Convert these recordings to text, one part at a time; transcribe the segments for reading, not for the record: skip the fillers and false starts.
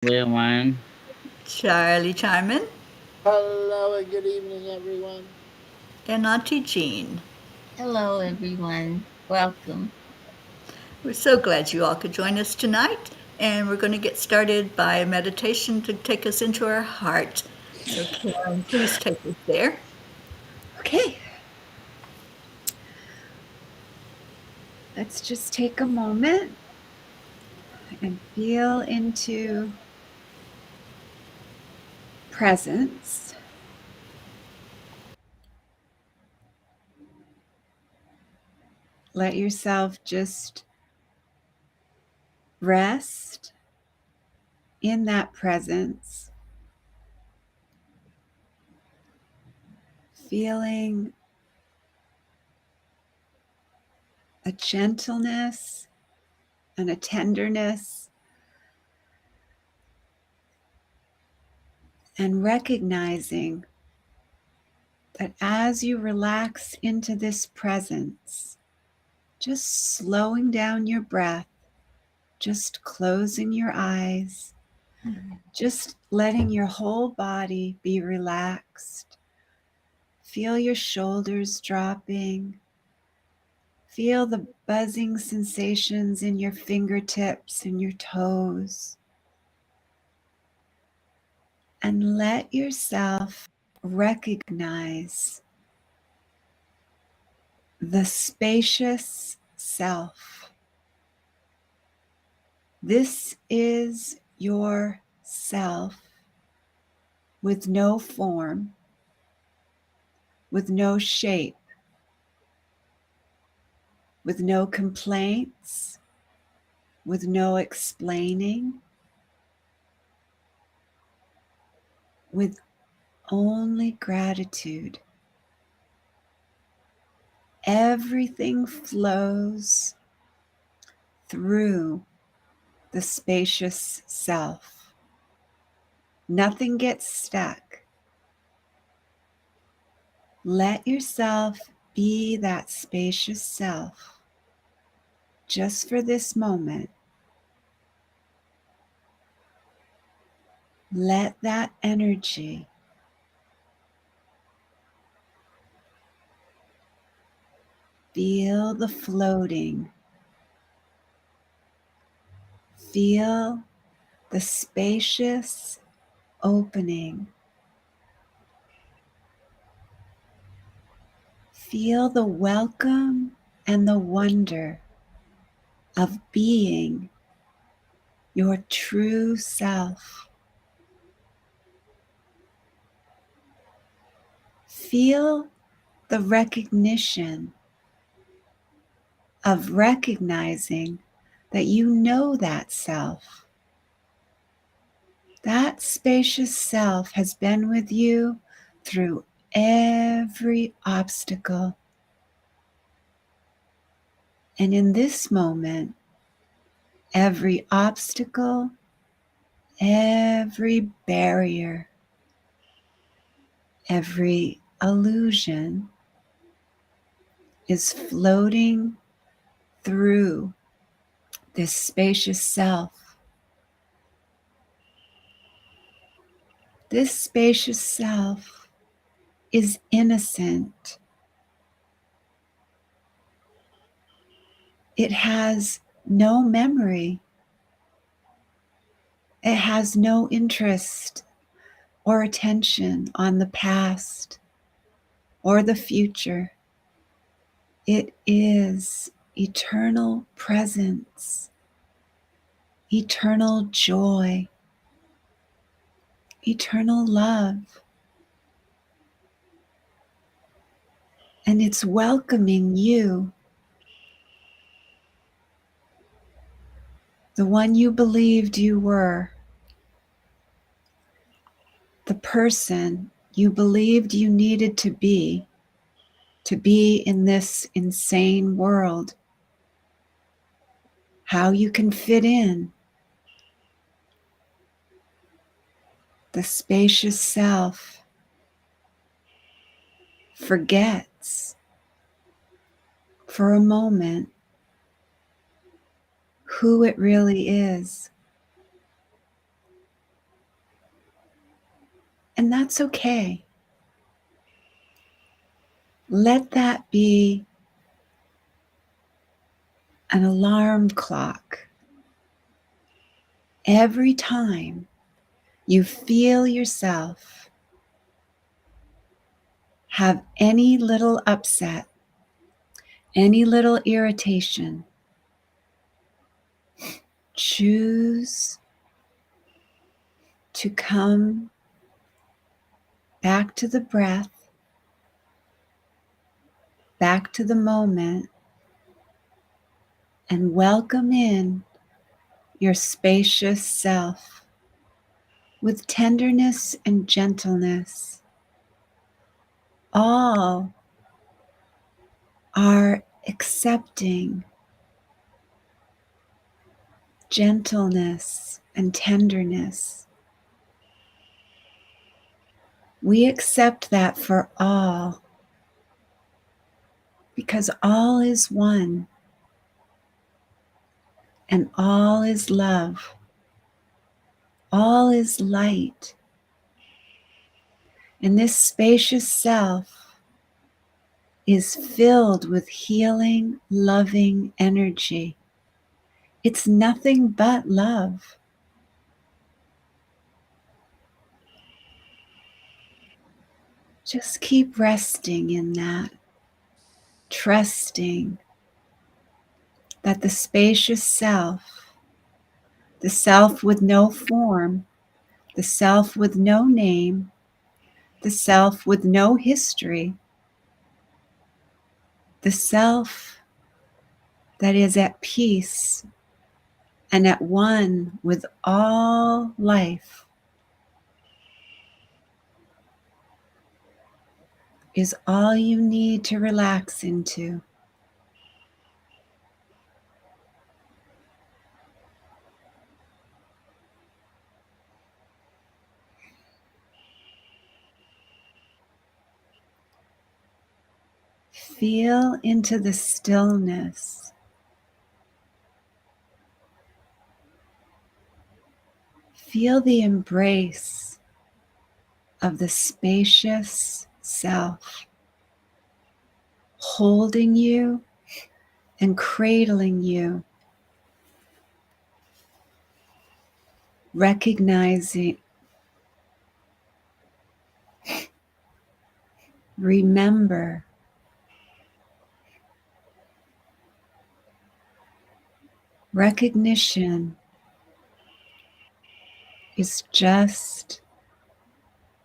Everyone. Charlie Charmin, Hello and good evening, everyone. and Auntie Jean. Hello, everyone. Welcome. We're so glad you all could join us tonight, and we're going to get started by a meditation to take us into our heart. So, Karen, please take us there. Okay. Let's just take a moment and feel into presence. Let yourself just rest in that presence, feeling a gentleness and a tenderness, and recognizing that as you relax into this presence, just slowing down your breath, just closing your eyes, just letting your whole body be relaxed. Feel your shoulders dropping. Feel the buzzing sensations in your fingertips and your toes. And let yourself recognize the spacious self. This is your self with no form, with no shape, with no complaints, with no explaining, with only gratitude. Everything flows through the spacious self. Nothing gets stuck. Let yourself be that spacious self just for this moment. Let that energy feel the floating. Feel the spacious opening. Feel the welcome and the wonder of being your true self. Feel the recognition of recognizing that you know that self. That spacious self has been with you through every obstacle. And in this moment, every obstacle, every barrier, every illusion is floating through this spacious self. This spacious self is innocent. It has no memory. It has no interest or attention on the past or the future. It is eternal presence, eternal joy, eternal love. And it's welcoming you, the one you believed you were, the person you believed you needed to be in this insane world, how you can fit in. The spacious self forgets for a moment who it really is. And that's okay. Let that be an alarm clock. Every time you feel yourself have any little upset, any little irritation, choose to come back to the breath, back to the moment, and welcome in your spacious self with tenderness and gentleness. All are accepting gentleness and tenderness. We accept that for all because all is one and all is love. All is light. And this spacious self is filled with healing, loving energy. It's nothing but love. Just keep resting in that, trusting that the spacious self, the self with no form, the self with no name, the self with no history, the self that is at peace and at one with all life, is all you need to relax into. Feel into the stillness. Feel the embrace of the spacious self holding you and cradling you, recognizing, remember, recognition is just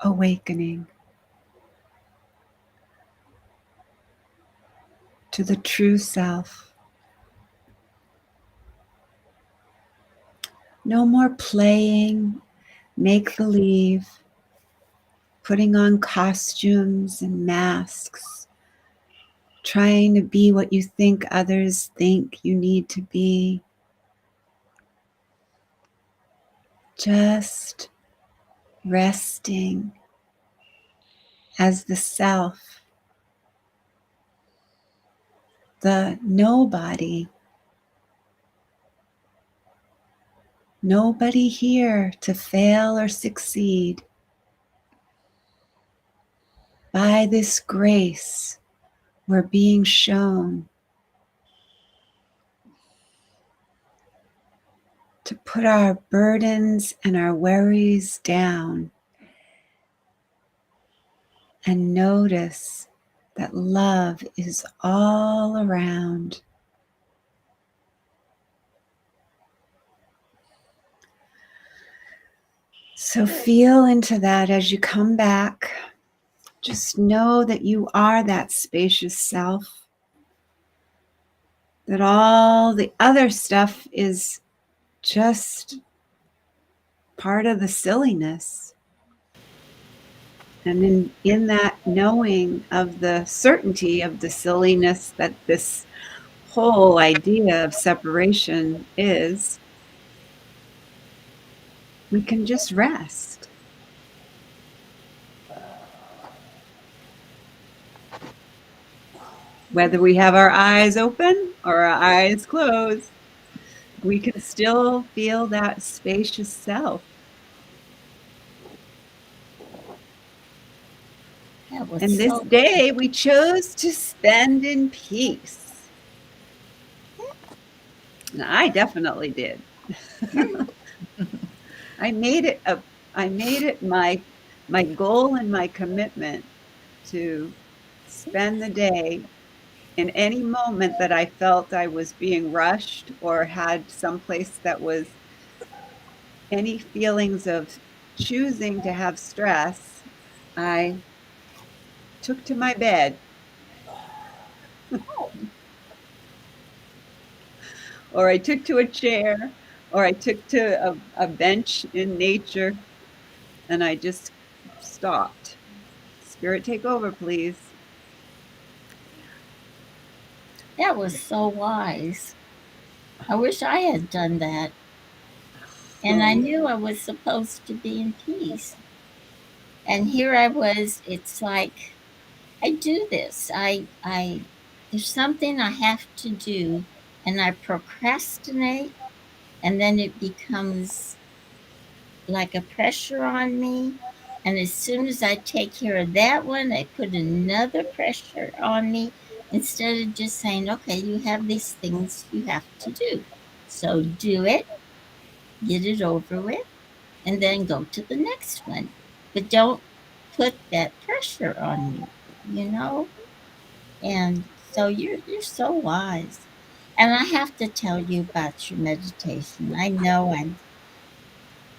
awakening to the true self. No more playing, make believe, putting on costumes and masks, trying to be what you think others think you need to be. Just resting as the self, the nobody. Nobody here to fail or succeed. By this grace, we're being shown to put our burdens and our worries down and notice that love is all around. So feel into that as you come back. Just know that you are that spacious self, that all the other stuff is just part of the silliness. And in that knowing of the certainty of the silliness that this whole idea of separation is, we can just rest. Whether we have our eyes open or our eyes closed, we can still feel that spacious self. That was And this so day we chose to spend in peace. And I definitely did. I made it my goal and my commitment to spend the day in any moment that I felt I was being rushed or had someplace that was any feelings of choosing to have stress, I took to my bed or I took to a chair or I took to a bench in nature and I just stopped. Spirit, take over, please. that was so wise. I wish I had done that. And I knew I was supposed to be in peace. And here I was, it's like I do this. I there's something I have to do and I procrastinate and then it becomes like a pressure on me. And as soon as I take care of that one, I put another pressure on me instead of just saying, okay, you have these things you have to do. So do it, get it over with, and then go to the next one. But don't put that pressure on me, you know? And so you're so wise. And I have to tell you about your meditation.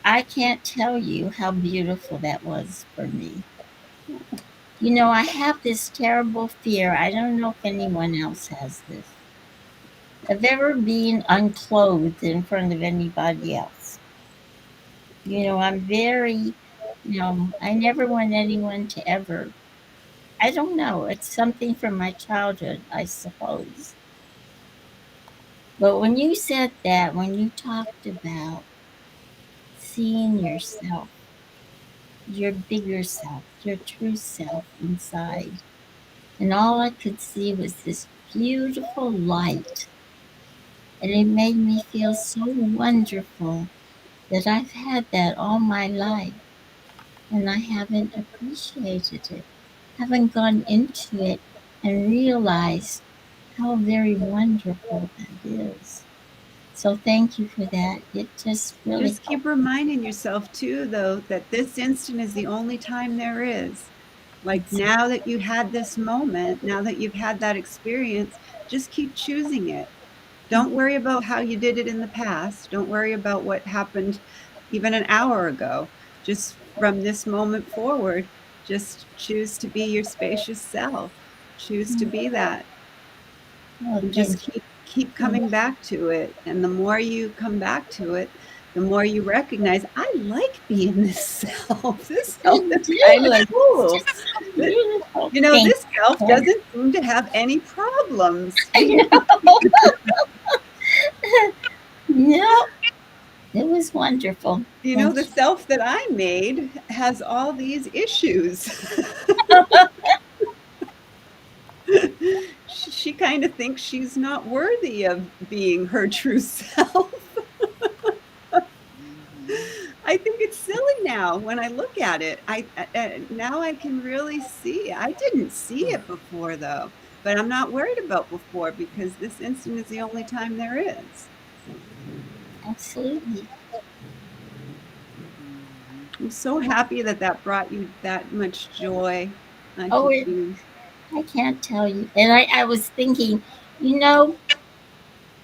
I can't tell you how beautiful that was for me. You know, I have this terrible fear. I don't know if anyone else has this. Of ever being unclothed in front of anybody else. You know, I'm very, I never want anyone to ever, I don't know, it's something from my childhood, I suppose. But when you said that, when you talked about seeing yourself, your bigger self, your true self inside, and all I could see was this beautiful light, and it made me feel so wonderful that I've had that all my life, and I haven't appreciated it, haven't gone into it and realized how very wonderful that is. So thank you for that. It just really Just keep helped. reminding yourself too, though, that this instant is the only time there is. Like now that you had this moment, now that you've had that experience, just keep choosing it. Don't worry about how you did it in the past. Don't worry about what happened even an hour ago. Just from this moment forward, just choose to be your spacious self. Choose to be that Oh, and just thank keep you. coming back to it. And the more you come back to it, the more you recognize, I like being this self. This self You is do. kind of It's cool. just so beautiful. You know, Thank this self you. doesn't seem to have any problems. I know. No, it was wonderful. You know, Thank the self that I made has all these issues. She kind of thinks she's not worthy of being her true self. I think it's silly now when I look at it. Now I can really see. I didn't see it before though, but I'm not worried about before because this instant is the only time there is. you. Absolutely. I'm so happy that that brought you that much joy, Oh, Auntie Jean. I can't tell you. And I was thinking, you know,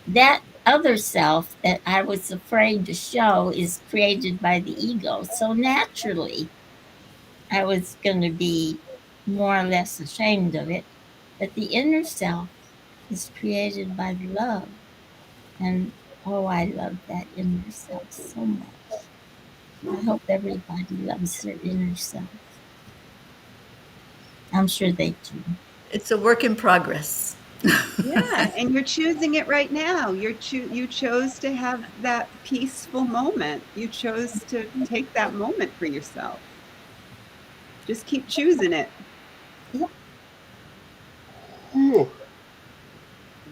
that other self that I was afraid to show is created by the ego. So naturally, I was going to be more or less ashamed of it. But the inner self is created by love. And oh, I love that inner self so much. I hope everybody loves their inner self. I'm sure they do. It's a work in progress. Yeah, and you're choosing it right now. You chose to have that peaceful moment. You chose to take that moment for yourself. Just keep choosing it. Yeah.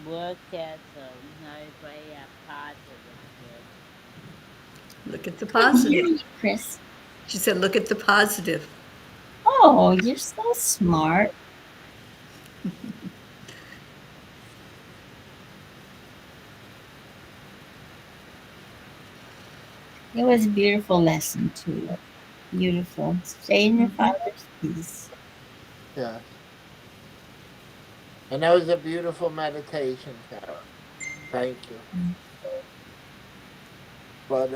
Look at a very positive here. Look at the Couldn't hear positive. you, Chris. She said, look at the positive. Oh, you're so smart. It was a beautiful lesson too. Beautiful. Stay in your father's peace. Yes. And that was a beautiful meditation, Tara. Thank you. But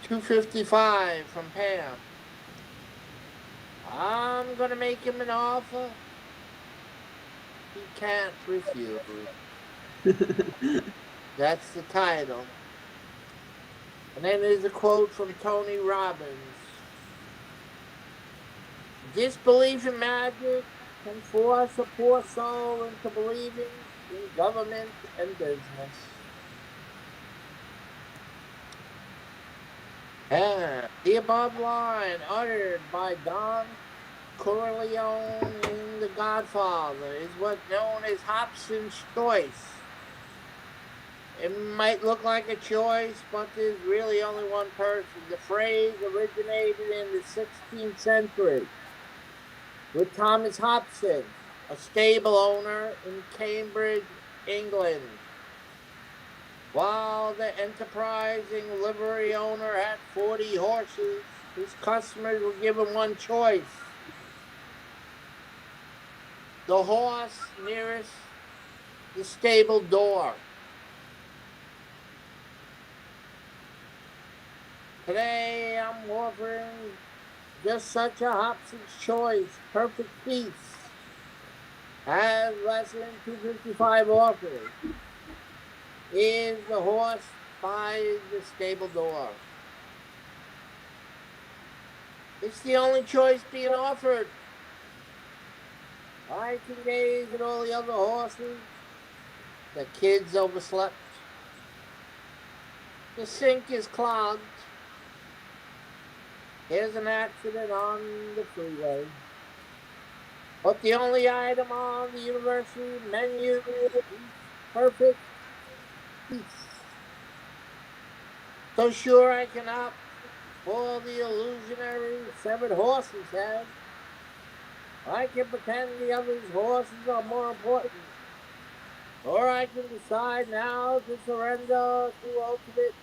255 from Pam. I'm gonna make him an offer he can't refuse. That's the title. And then there's a quote from Tony Robbins. Disbelief in magic can force a poor soul into believing in government and business. And the above line, uttered by Don Corleone in The Godfather, is what's known as Hobson's choice. It might look like a choice, but there's really only one person. The phrase originated in the 16th century with Thomas Hobson, a stable owner in Cambridge, England. While the enterprising livery owner had 40 horses, his customers were given one choice: the horse nearest the stable door. Today I'm offering just such a Hobson's choice, perfect peace, as lesson 255 offers. Is the horse by the stable door? It's the only choice being offered. I can gaze at all the other horses. The kids overslept. The sink is clogged. There's an accident on the freeway. But the only item on the university menu is perfect peace. So sure I can opt for the illusionary severed horse's head. I can pretend the other's horses are more important. Or I can decide now to surrender to ultimate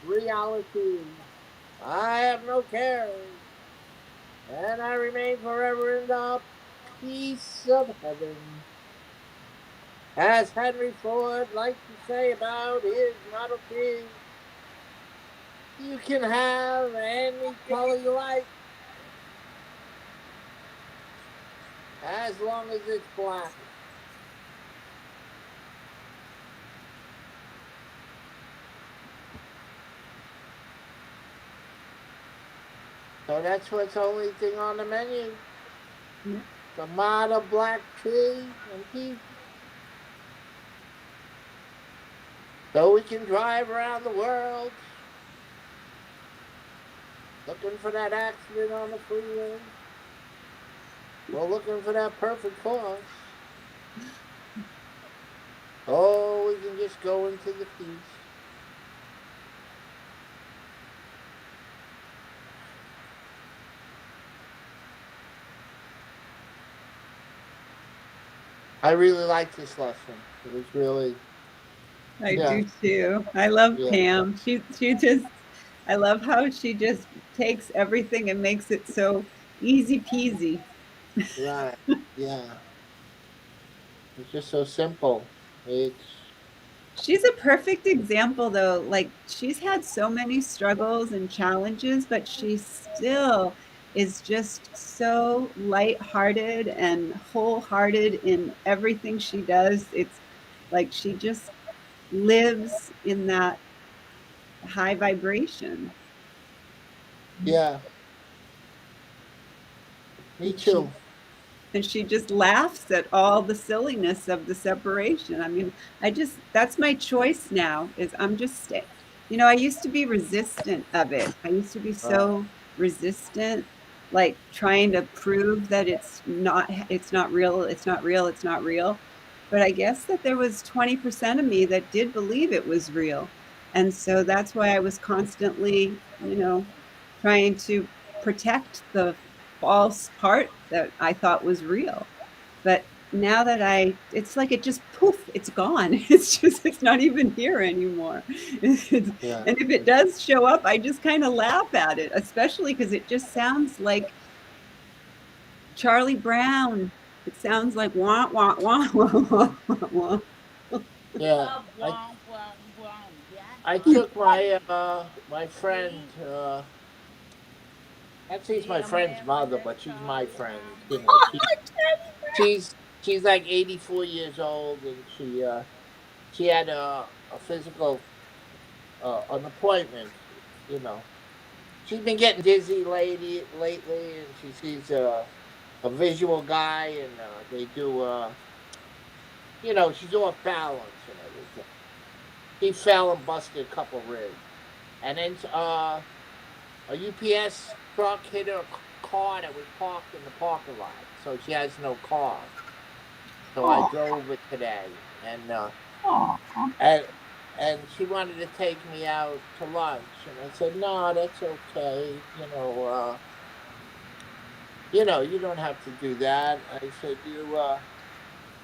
reality. I have no cares, and I remain forever in the peace of heaven. As Henry Ford liked to say about his Model T, you can have any color you like, as long as it's black. So that's what's the only thing on the menu. The model black tea and peace. So we can drive around the world looking for that accident on the freeway. We're looking for that perfect horse. Oh, we can just go into the peace. I really like this lesson. It was really. I do too. I love Pam. She just, I love how she just takes everything and makes it so easy peasy. Right. Yeah. It's just so simple. She's a perfect example though. Like she's had so many struggles and challenges, but she still is just so lighthearted and wholehearted in everything she does. It's like she just lives in that high vibration. Yeah. Me too. And she just laughs at all the silliness of the separation. I mean, that's my choice now is I'm just, I used to be resistant of it. I used to be so resistant, like trying to prove that it's not real, it's not real, it's not real. But I guess that there was 20% of me that did believe it was real. And so that's why I was constantly, trying to protect the false part that I thought was real. But now that it's like it just poof, it's gone. It's not even here anymore. Yeah. And if it does show up, I just kind of laugh at it, especially because it just sounds like Charlie Brown. It sounds like wah, wah, wah, wah, wah, wah. Yeah. Womp, womp, womp. That's I all. took my friend. See? Actually, it's my Little friend's man with mother, the but she's my Charlie friend. Brown You know, boots. she's like 84 years old, and she had a physical an appointment. You know, she's been getting dizzy lately, and she sees a visual guy, and they do she's off balance and everything. He fell and busted a couple ribs, and then a UPS truck hit her car that was parked in the parking lot, so she has no car. So I Oh, drove it today, oh, and and she wanted to take me out to lunch, and I said, "No, that's okay. You don't have to do that." I said,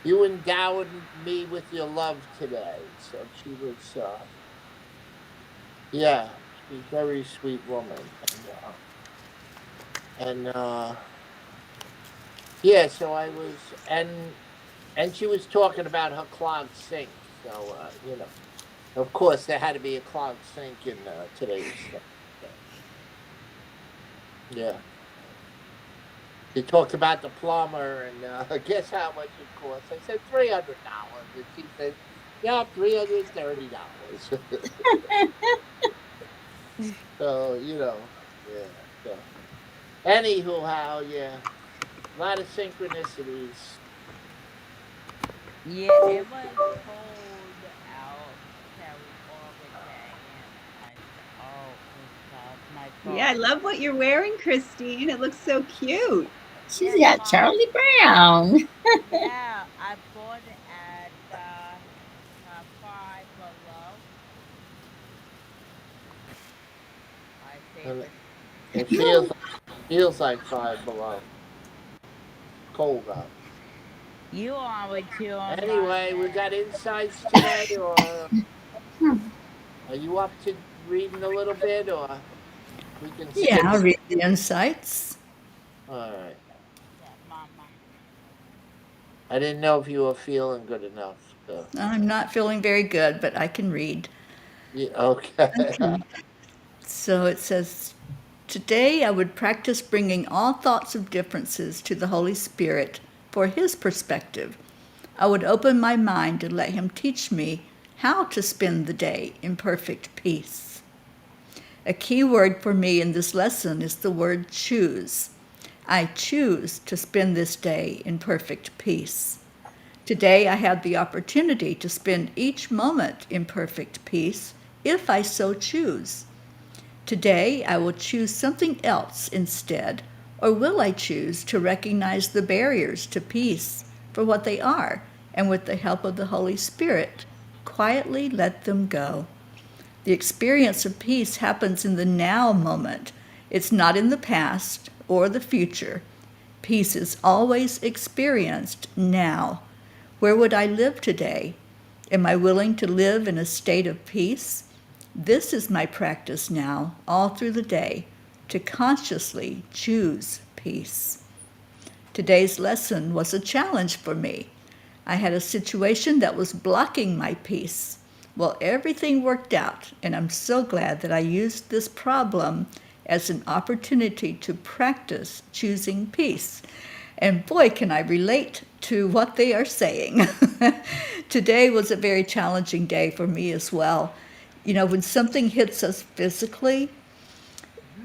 "You endowed me with your love today." So she was, yeah, she's a very sweet woman, and yeah. So I was, and she was talking about her clogged sink. So of course, there had to be a clogged sink in today's thing. So, yeah. She talked about the plumber and guess how much it costs. I said $300, and she said, "Yeah, $330." So yeah. So anywho, how yeah, a lot of synchronicities. Yeah, it was cold out California, and I said, "Oh, it's my Yeah, fault." I love what you're wearing, Christine. It looks so cute. Yeah, she's got Mom. Charlie Brown. Yeah, I bought it at Five Below, my And favorite. it feels like 5 below. Cold out. You on with you on Anyway, we got Monday. insights today, or are you up to reading a little bit, or we can Yeah, skip? I'll read the insights. All right. Yeah, Mama. I didn't know if you were feeling good enough. So. I'm not feeling very good, but I can read. Yeah, okay. So it says, "Today I would practice bringing all thoughts of differences to the Holy Spirit for His perspective. I would open my mind and let Him teach me how to spend the day in perfect peace." A key word for me in this lesson is the word choose. I choose to spend this day in perfect peace. Today I have the opportunity to spend each moment in perfect peace if I so choose. Today I will choose something else instead, or will I choose to recognize the barriers to peace for what they are, and with the help of the Holy Spirit, quietly let them go? The experience of peace happens in the now moment. It's not in the past or the future. Peace is always experienced now. Where would I live today? Am I willing to live in a state of peace? This is my practice now, all through the day, to consciously choose peace. Today's lesson was a challenge for me. I had a situation that was blocking my peace. Well, everything worked out, and I'm so glad that I used this problem as an opportunity to practice choosing peace. And boy, can I relate to what they are saying. Today was a very challenging day for me as well. You know, when something hits us physically,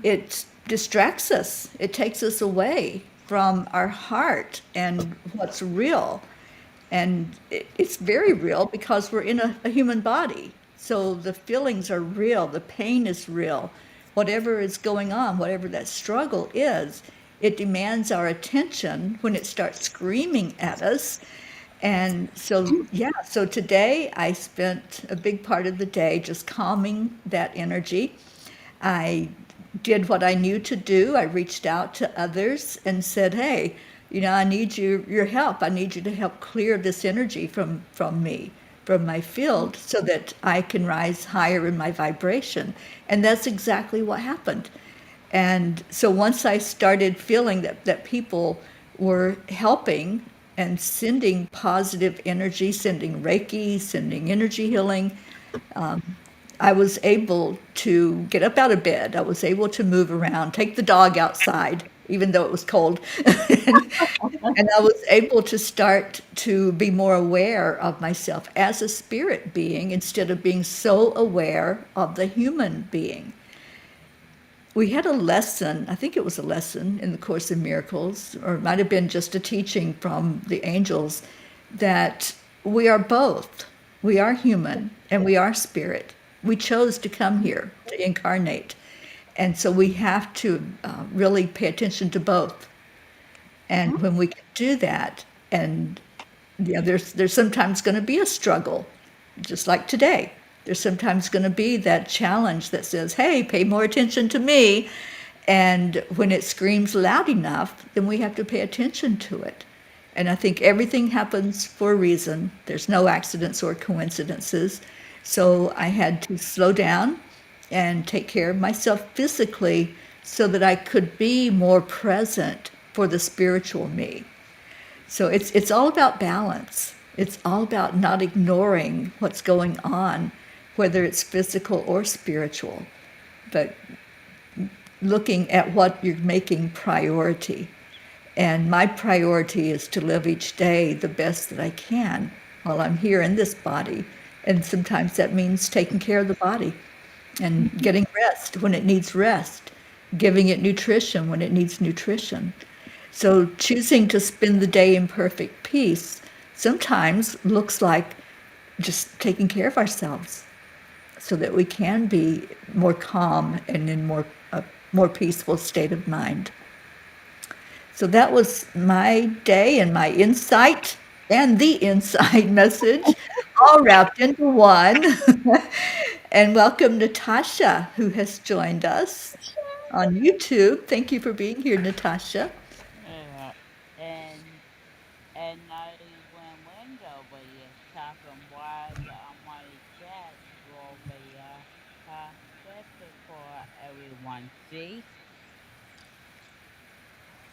it distracts us. It takes us away from our heart and what's real. And it's very real because we're in a human body. So the feelings are real, the pain is real. Whatever is going on, whatever that struggle is, it demands our attention when it starts screaming at us. And so, yeah, so today I spent a big part of the day just calming that energy. I did what I knew to do. I reached out to others and said, "Hey, I need your help. I need you to help clear this energy from me, from my field, so that I can rise higher in my vibration." And that's exactly what happened. And so once I started feeling that people were helping and sending positive energy, sending Reiki, sending energy healing, I was able to get up out of bed. I was able to move around, take the dog outside, even though it was cold. and, and I was able to start to be more aware of myself as a spirit being instead of being so aware of the human being. We had a lesson, I think it was a lesson in the Course in Miracles, or it might have been just a teaching from the angels, that we are both. We are human and we are spirit. We chose to come here to incarnate. And so we have to really pay attention to both. And when we can do that, and there's sometimes going to be a struggle, just like today. There's sometimes going to be that challenge that says, "Hey, pay more attention to me." And when it screams loud enough, then we have to pay attention to it. And I think everything happens for a reason. There's no accidents or coincidences. So I had to slow down and take care of myself physically so that I could be more present for the spiritual me. So it's all about balance. It's all about not ignoring what's going on, whether it's physical or spiritual, but looking at what you're making priority. And my priority is to live each day the best that I can while I'm here in this body. And sometimes that means taking care of the body and getting rest when it needs rest, giving it nutrition when it needs nutrition. So choosing to spend the day in perfect peace sometimes looks like just taking care of ourselves so that we can be more calm and in more peaceful state of mind. So that was my day and my insight and the inside message all wrapped into one. And welcome Natasha, who has joined us on YouTube. Thank you for being here, Natasha. Uh, and I went window, but you're talking while on my chat will be difficult everyone see.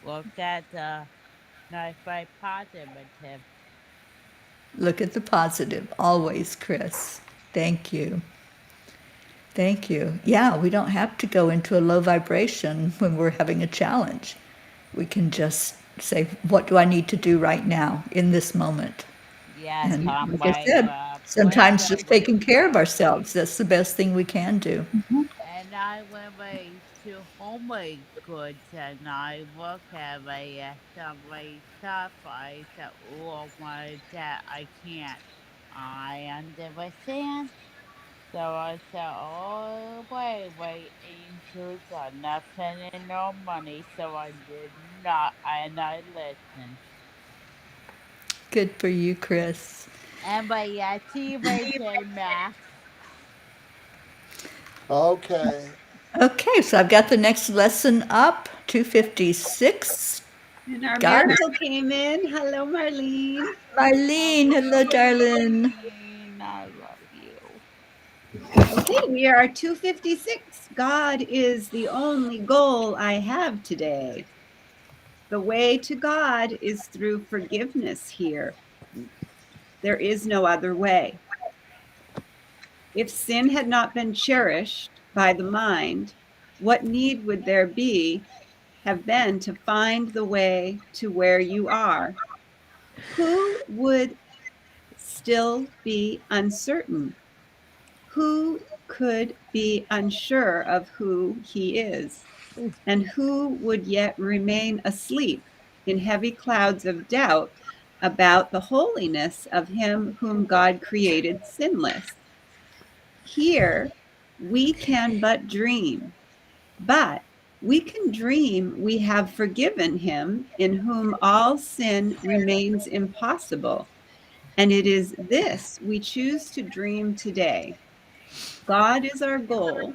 Look at the not very positive. Look at the positive, always, Chris. Thank you. Thank you. Yeah, we don't have to go into a low vibration when we're having a challenge. We can just say, what do I need to do right now in this moment? Yes, And I'm like I by said, sometimes just taking care of ourselves, that's the best thing we can do. and I went away to homemade goods and I look at somebody stuff. I said, "Oh my, that I can't. I understand." So I said, "Oh wait, angels are not sending no money." So I did not, and I listened. Good for you, Chris. And but yeah, see you later, Max. Okay. Okay, so I've got the next lesson up, 256. And our God, miracle came in. Hello, Marlene. Marlene, hello, darling. Marlene, I love you. Okay, we are 256. God is the only goal I have today. The way to God is through forgiveness here. There is no other way. If sin had not been cherished by the mind, what need would there be have been to find the way to where you are? Who would still be uncertain? Who could be unsure of who he is? And who would yet remain asleep in heavy clouds of doubt about the holiness of him whom God created sinless? Here, we can but dream, but we can dream we have forgiven him in whom all sin remains impossible. And it is this we choose to dream today. God is our goal,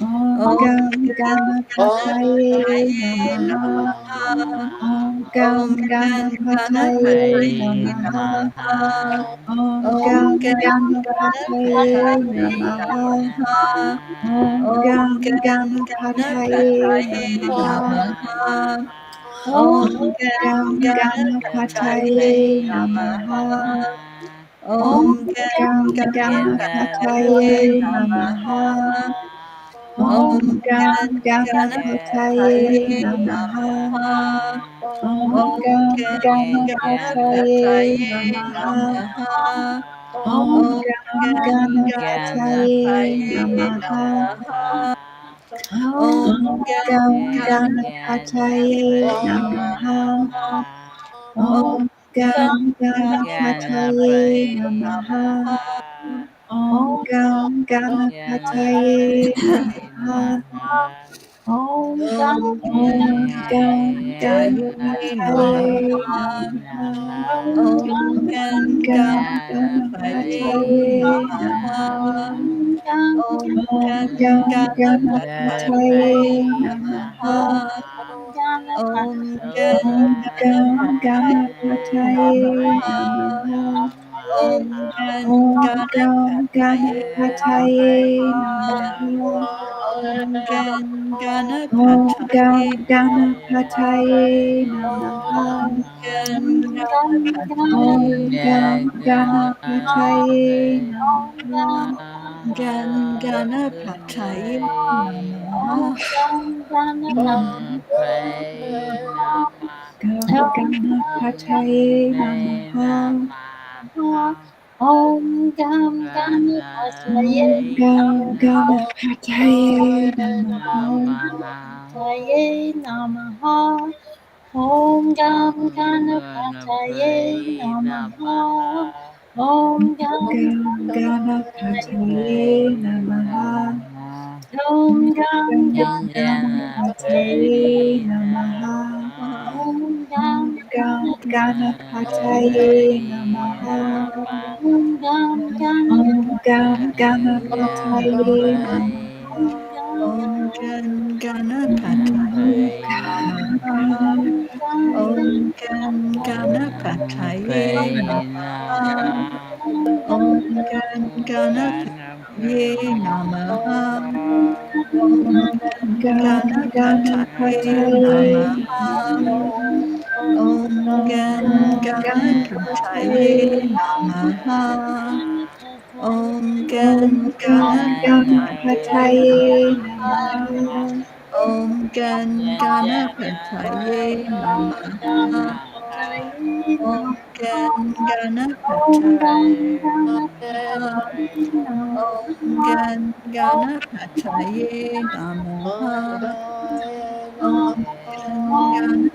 Om Om Gam Ganapataye Namaha. Namaha. Om Om Gam Ganapataye Ganapataye Namaha. Namaha. Om Om Gam Ganapataye Ganapataye Namaha. Namaha. Om Namaha. Om Gam Ganapataye Ganapataye Namaha. Namaha. Namaha. Om Om Gam Ganapataye Ganapataye Namaha. Namaha. Namaha. Om Om Gam Ganapataye Ganapataye Namaha. Namaha. Namaha. Om Om Gam Ganapataye Ganapataye Namaha. Namaha. Om Om Gam Ganapataye Ganapataye Namaha. Namaha. Om Om Gam Ganapataye Ganapataye Namaha. Namaha. Om Om Ganapataye Namaha. Namaha. Om Om Ganapataye Namaha. Namaha. Om Ganapataye Ganapataye Namaha. Namaha. Om Om Ganapataye Namaha. Om Om Ganapataye Namaha. Namaha. Om Om Ganapataye Namaha. Ganapataye Om Om Ganapataye Ganapataye Namaha. Namaha. Om Om Ganapataye Ganapataye Namaha. Namaha. Om Om Ganapataye Ganapataye Namaha. Om Ganapataye Om Namaha. Ganapataye Namaha. Om Ganapataye Namaha. Pray Nama, Ganapataye Pray Namaha. Namaha, Om Gam Ganapataye Om Ganapataye Namaha. Ganapataye Namaha. Namaha, Ganapataye Namaha. Om Gam Ganapataye Ganapataye Namaha. Namaha, Om Gam Ganapataye Pray Namaha. Namaha, Om Gam Ganapataye Ganapataye Ganapataye Namaha. Namaha. Om Gam Ganapataye Namaha. Om Gam Om Namaha. Ganapataye Namaha. Om Om Om Ganapataye Namaha. Ganapataye Om Ganapataye Namaha. Om Ganapataye Namaha. Om Ganapataye Namaha. Om Ganapataye Namaha. Om Ganapataye Ganapataye Namaha. Namaha. Om Ganapataye Namaha. Om Ganapataye Namaha. Om Ganapataye Namaha. Om Ganapataye Namaha. Om Om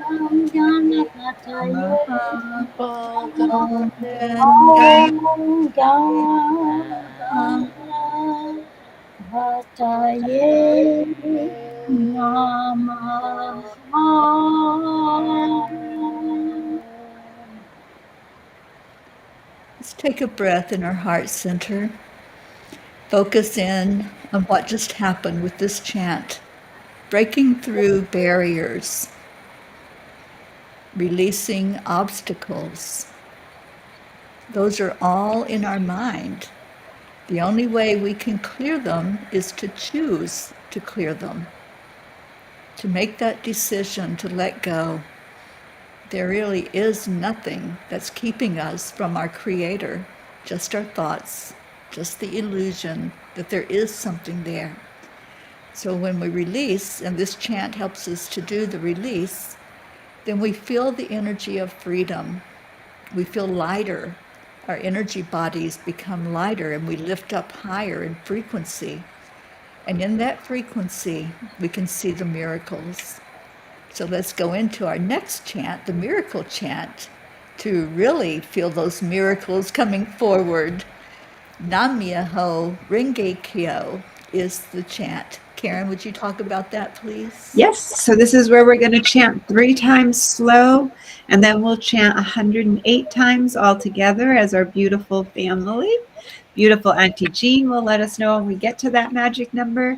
Ganapataye Namaha. Gam Bhataye Namaha. Let's take a breath in our heart center. Focus in on what just happened with this chant, breaking through barriers, releasing obstacles. Those are all in our mind. The only way we can clear them is to choose to clear them, to make that decision to let go. There really is nothing that's keeping us from our Creator, just our thoughts, just the illusion that there is something there. So when we release, and this chant helps us to do the release, then we feel the energy of freedom. We feel lighter. Our energy bodies become lighter and we lift up higher in frequency. And in that frequency, we can see the miracles. So let's go into our next chant, the miracle chant, to really feel those miracles coming forward. Nam Myoho Renge Kyo is the chant. Karen, would you talk about that, please? Yes, so this is where we're going to chant 3 times slow, and then we'll chant 108 times all together as our beautiful family. Beautiful Auntie Jean will let us know when we get to that magic number.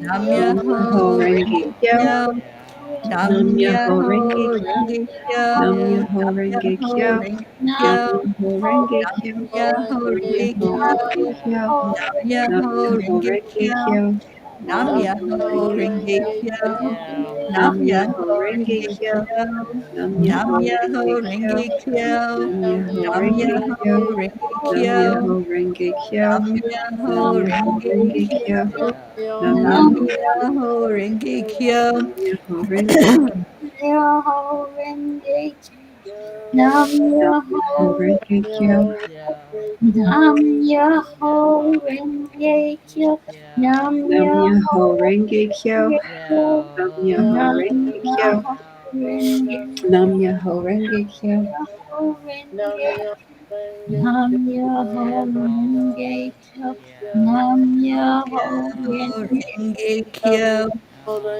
Nam Nam Myoho Myoho Renge Renge Kyo. Kyo. Nam Nam Myoho Myoho Renge Kyo. Renge Kyo. Nam Myoho Nam Renge Myoho Kyo. Renge Nam Kyo. Myoho Renge Nam Kyo. Myoho Nam Renge Myoho Kyo. Renge Kyo. Nam Nam Myoho Myoho Renge Renge Kyo. Kyo. Nam Nam Myoho Myoho Renge Renge Kyo. Kyo. Nam Nam Myoho Myoho Renge Renge Kyo. Kyo. Nam Nam Myoho Myoho Renge Kyo. Renge Kyo. Nam Myoho Nam Renge Myoho Kyo. Renge Nam Kyo. Myoho Renge Kyo. Nam Myoho Nam Myoho Renge Renge Kyo. Kyo. Nam Nam Myoho Myoho Renge Kyo. Nam Myoho Renge Kyo. Myoho Renge Kyo. Nam Nam Myoho Myoho Renge Kyo. Nam Myoho Renge Kyo. Nam Nam Myoho Myoho Renge Kyo. Renge Kyo. Nam Myoho Nam Renge Kyo. Myoho Renge Nam Myoho Renge Kyo. Myoho Renge Nam Myoho Renge Kyo. Nam Myoho Renge Renge Kyo.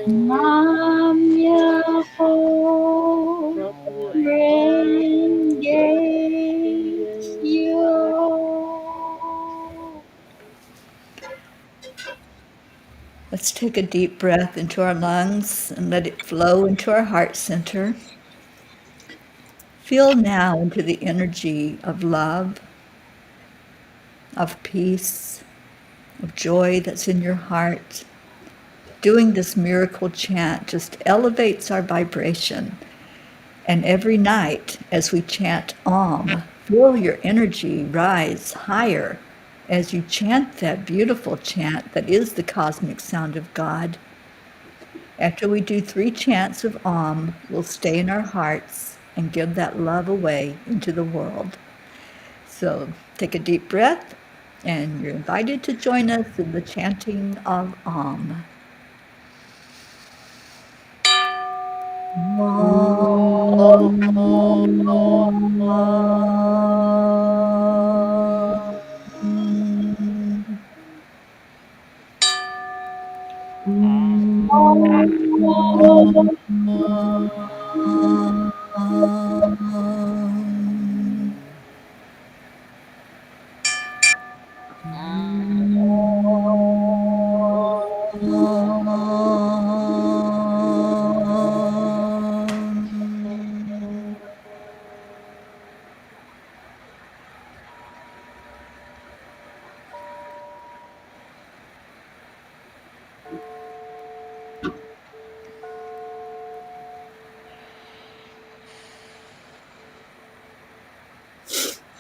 Nam Myoho Renge Kyo. Let's take a deep breath into our lungs and let it flow into our heart center. Feel now into the energy of love, of peace, of joy that's in your heart. Doing this miracle chant just elevates our vibration. And every night as we chant Om, feel your energy rise higher as you chant that beautiful chant that is the cosmic sound of God. After we do 3 chants of Om, we'll stay in our hearts and give that love away into the world. So take a deep breath, and you're invited to join us in the chanting of Om.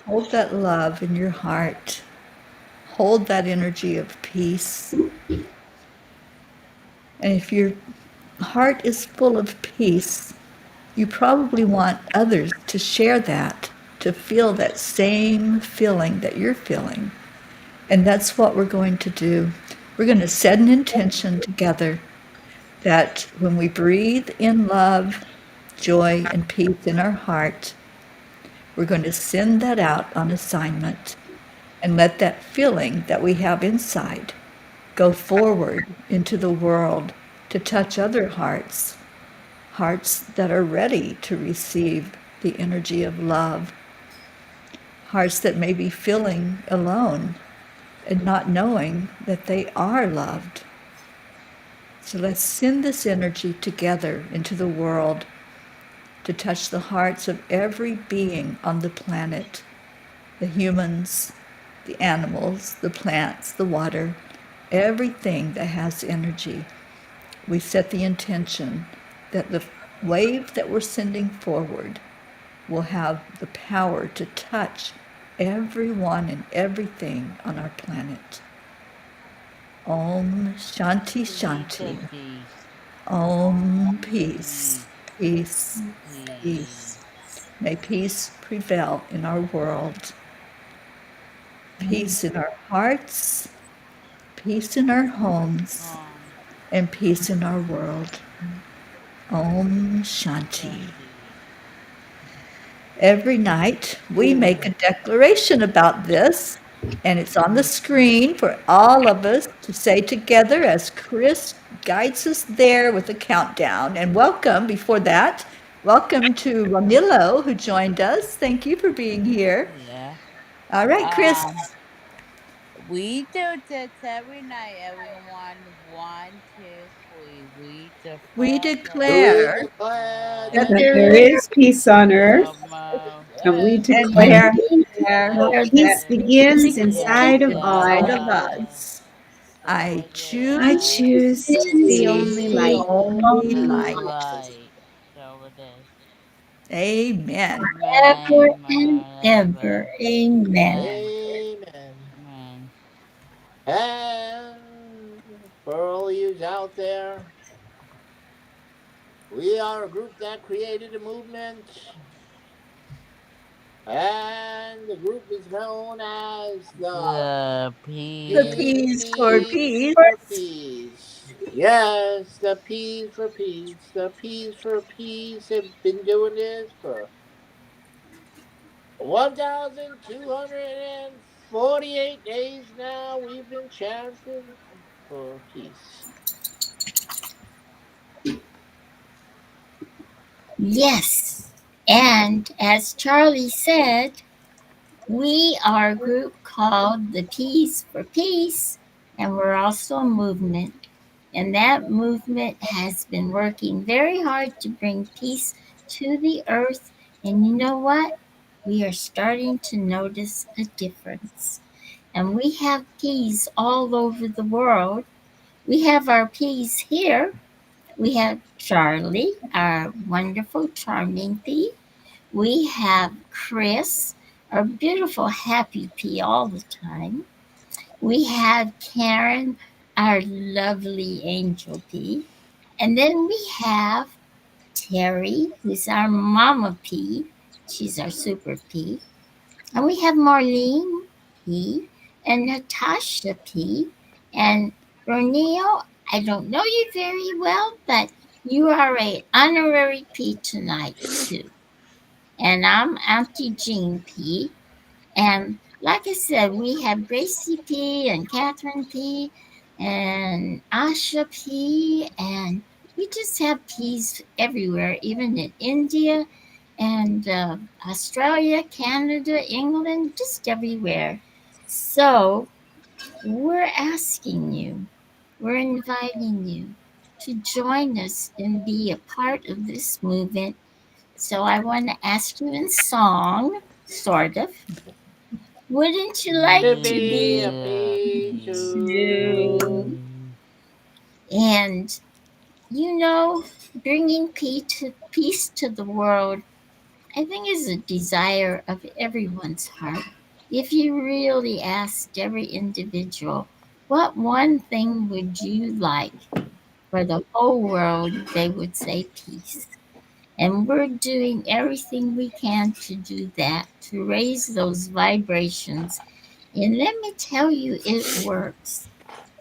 Hold that love in your heart. Hold that energy of peace. And if your heart is full of peace, you probably want others to share that, to feel that same feeling that you're feeling. And that's what we're going to do. We're going to set an intention together that when we breathe in love, joy, and peace in our heart, we're going to send that out on assignment and let that feeling that we have inside go forward into the world to touch other hearts, hearts that are ready to receive the energy of love, hearts that may be feeling alone and not knowing that they are loved. So let's send this energy together into the world to touch the hearts of every being on the planet, the humans, the animals, the plants, the water, everything that has energy. We set the intention that the wave that we're sending forward will have the power to touch everyone and everything on our planet. Om Shanti Shanti. Om Peace. Peace. Peace. May peace prevail in our world. Peace in our hearts, peace in our homes, and peace in our world. Om Shanti. Every night we make a declaration about this, and it's on the screen for all of us to say together as Chris guides us there with a countdown. And welcome, before that, welcome to Ramilo, who joined us. Thank you for being here. Yeah. All right, Chris. We do this every night, everyone. One, two, three. We We declare the We declare declare that that that there there is there is peace on is earth, the most and we yes, and declare we that declare peace that happiness peace begins begins inside of inside all. of inside. us. So I it I choose choose to to be is the be only the the light. only only light. right. So it is. Amen. Amen, ever and amen, ever. amen, Amen. amen, amen. amen. And for all yous out there, we are a group that created a movement, and the group is known as the The The peace. P's for Peas peace. for Peas. Yes, the Peas for Peas. The Peas for Peas have been doing this for 1,248 days now. We've been chanting for peace. Yes. And as Charlie said, we are a group called the Peace for Peace, and we're also a movement. And that movement has been working very hard to bring peace to the earth. And you know what? We are starting to notice a difference. And we have peas all over the world. We have our peas here. We have Charlie, our wonderful, charming pea. We have Chris, our beautiful, happy pea all the time. We have Karen, our lovely angel pea. And then we have Teri, who's our mama pea. She's our super pea. And we have Marlene P. and Natasha P. and Roneo. I don't know you very well, but you are a honorary P tonight too. And I'm Auntie Jean P. And like I said, we have Gracie P. and Catherine P. and Asha P. And we just have P's everywhere, even in India and Australia, Canada, England, just everywhere. So we're asking you, we're inviting you to join us and be a part of this movement. So I want to ask you in song, sort of, wouldn't you To like to be be a Yeah, P two? peace. And you know, bringing peace to the world, I think, is a desire of everyone's heart. If you really asked every individual, what one thing would you like for the whole world, they would say peace. And we're doing everything we can to do that, to raise those vibrations. And let me tell you, it works.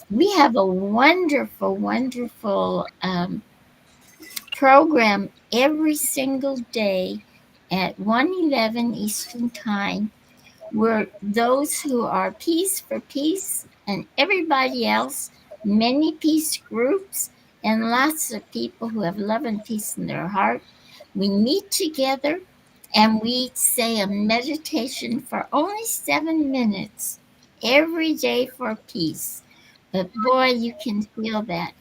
We have a wonderful, wonderful program every single day at 1:11 Eastern Time, where those who are Peace for Peace and everybody else, many peace groups, and lots of people who have love and peace in their heart, we meet together and we say a meditation for only 7 minutes every day for peace. But boy, you can feel that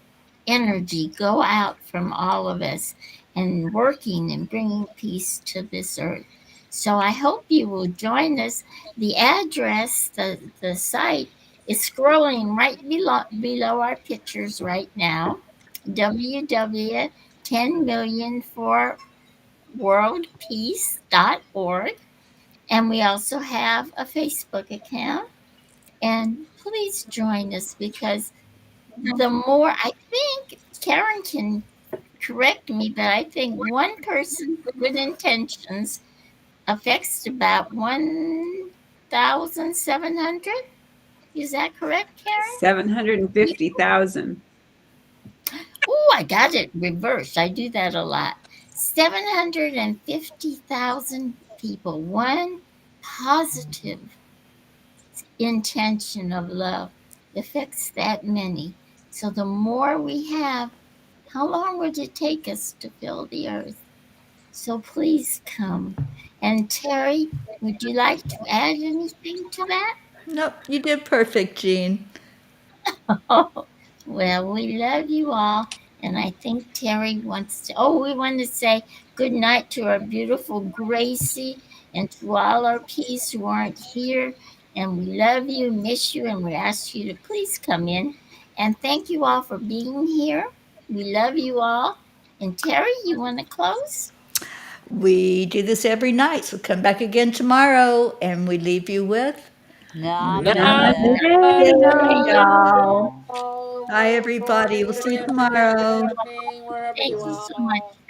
energy go out from all of us and working and bringing peace to this earth. So I hope you will join us. The address, the site is scrolling right below our pictures right now. www.10millionforworldpeace.org. And we also have a Facebook account. And please join us because the more, I think Karen can correct me, but I think one person's good intentions affects about 1,700. Is that correct, Karen? 750,000. Oh, I got it reversed. I do that a lot. 750,000 people. One positive intention of love affects that many. So the more we have, how long would it take us to fill the earth? So please come. And Terry, would you like to add anything to that? Nope, you did perfect, Jean. Oh, well, we love you all. And I think Terry wants to. Oh, we want to say good night to our beautiful Gracie and to all our peeps who aren't here. And we love you, miss you, and we ask you to please come in. And thank you all for being here. We love you all. And Terry, you want to close? We do this every night, so come back again tomorrow, and we leave you with Namaste. Namaste, Namaste, y'all. y'all. Namaste. Bye, everybody. We'll see you Good tomorrow. evening, wherever Thank you you so much. are.